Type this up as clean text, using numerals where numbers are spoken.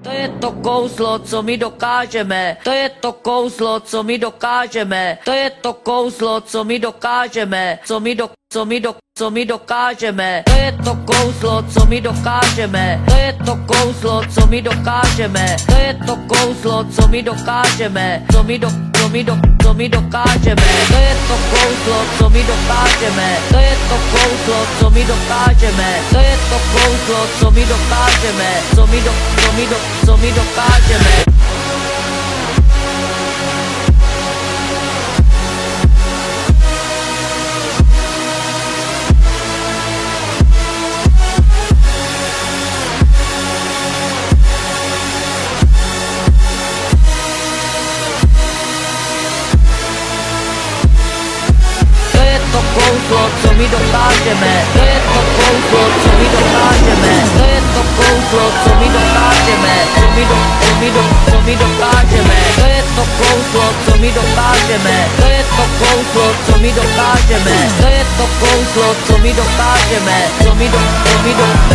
To je to kouzlo, co my dokážeme. To je to kouzlo, co my dokážeme. To je to kouzlo, co my dokážeme. Co my dokážeme. To je to kouzlo, co my dokážeme. To je to kouzlo, co my dokážeme. To je to kouzlo, co my dokážeme. Co my dokážeme. To je to kouzlo, co my dokážeme. To je to kouzlo, co my dokážeme. To je to kouzlo, co my dokážeme. Co my dokážeme. Kouzlo, co my dokážeme, to je to kouzlo, co my dokážeme, to je to kouzlo, co my dokážeme, co my dokážeme, to je to kouzlo, co my dokážeme, to je to kouzlo, co my dokážeme, to je to kouzlo, co my dokážeme, co my dokážeme.